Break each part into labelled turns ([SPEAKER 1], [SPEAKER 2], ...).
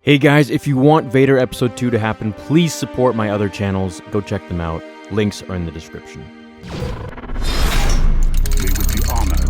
[SPEAKER 1] Hey guys, if you want Vader Episode 2 to happen, please support my other channels. Go check them out. Links are in the description.
[SPEAKER 2] We would be honored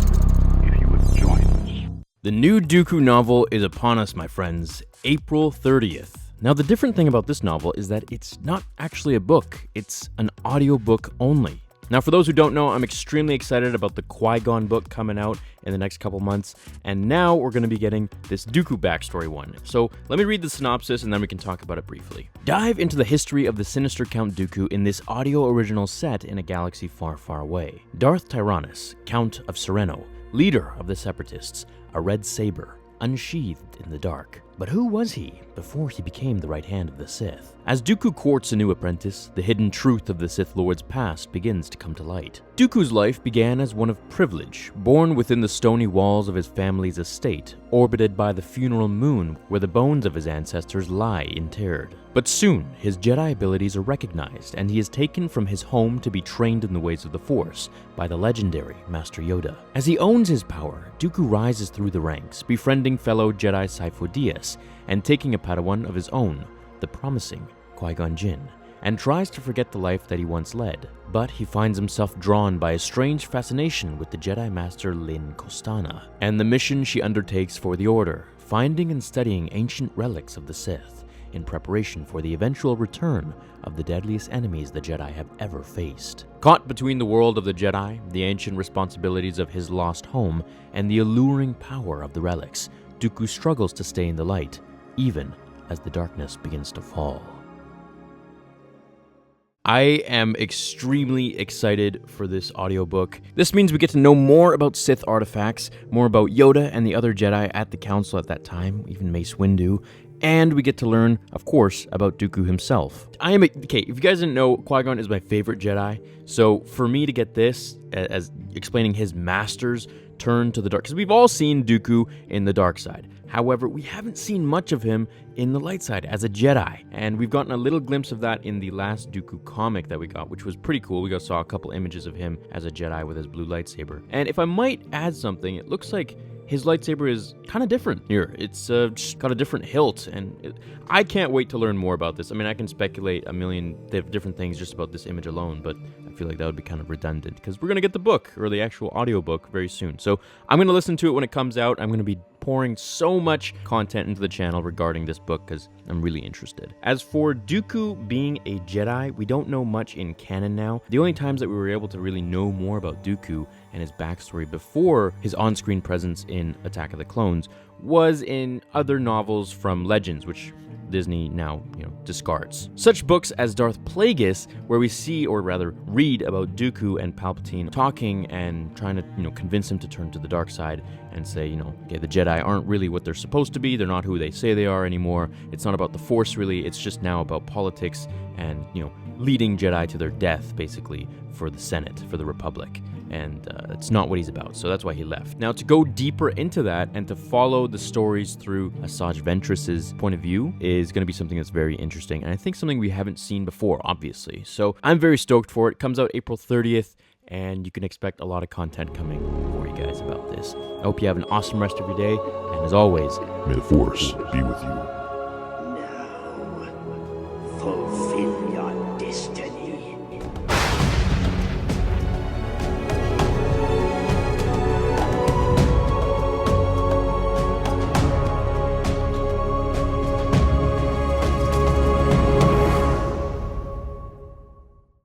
[SPEAKER 2] if you would join us.
[SPEAKER 1] The new Dooku novel is upon us, my friends. April 30th. Now, the different thing about this novel is that it's not actually a book. It's an audiobook only. Now, for those who don't know, I'm extremely excited about the Qui-Gon book coming out in the next couple months, and now we're going to be getting this Dooku backstory one. So let me read the synopsis and then we can talk about it briefly. Dive into the history of the sinister Count Dooku in this audio original set in a galaxy far, far away. Darth Tyrannus, Count of Sereno, leader of the Separatists, a red saber, unsheathed in the dark. But who was he before he became the right hand of the Sith? As Dooku courts a new apprentice, the hidden truth of the Sith Lord's past begins to come to light. Dooku's life began as one of privilege, born within the stony walls of his family's estate, orbited by the funeral moon where the bones of his ancestors lie interred. But soon, his Jedi abilities are recognized, and he is taken from his home to be trained in the ways of the Force by the legendary Master Yoda. As he owns his power, Dooku rises through the ranks, befriending fellow Jedi Sifo-Dyas, and taking a Padawan of his own, the promising Qui-Gon Jinn, and tries to forget the life that he once led. But he finds himself drawn by a strange fascination with the Jedi Master Lyn Costana, and the mission she undertakes for the Order, finding and studying ancient relics of the Sith, in preparation for the eventual return of the deadliest enemies the Jedi have ever faced. Caught between the world of the Jedi, the ancient responsibilities of his lost home, and the alluring power of the relics, Dooku struggles to stay in the light, even as the darkness begins to fall. I am extremely excited for this audiobook. This means we get to know more about Sith artifacts, more about Yoda and the other Jedi at the Council at that time, even Mace Windu, and we get to learn, of course, about Dooku himself. Okay, if you guys didn't know, Qui-Gon is my favorite Jedi, so for me to get this, as explaining his master's turn to the dark, because we've all seen Dooku in the dark side. However, we haven't seen much of him in the light side as a Jedi, and we've gotten a little glimpse of that in the last Dooku comic that we got, which was pretty cool. We saw a couple images of him as a Jedi with his blue lightsaber. And if I might add something, it looks like his lightsaber is kind of different here. It's just got a different hilt, and I can't wait to learn more about this. I mean, I can speculate a million different things just about this image alone, but I feel like that would be kind of redundant because we're going to get the book, or the actual audiobook, very soon. So I'm going to listen to it when it comes out. I'm going to be pouring so much content into the channel regarding this book because I'm really interested. As for Dooku being a Jedi, we don't know much in canon now. The only times that we were able to really know more about Dooku and his backstory before his on-screen presence in Attack of the Clones was in other novels from Legends, which Disney now, discards. Such books as Darth Plagueis, where we see, or rather read, about Dooku and Palpatine talking and trying to, convince him to turn to the dark side and say, okay, the Jedi aren't really what they're supposed to be. They're not who they say they are anymore. It's not about the Force, really. It's just now about politics and, leading Jedi to their death, basically, for the Senate, for the Republic. And it's not what he's about, so that's why he left. Now, to go deeper into that and to follow the stories through Assajj Ventress's point of view is going to be something that's very interesting, and I think something we haven't seen before, obviously. So I'm very stoked for it. It comes out April 30th, and you can expect a lot of content coming for you guys about this. I hope you have an awesome rest of your day, and as always,
[SPEAKER 3] may the Force be with you.
[SPEAKER 4] Now, fulfill your destiny.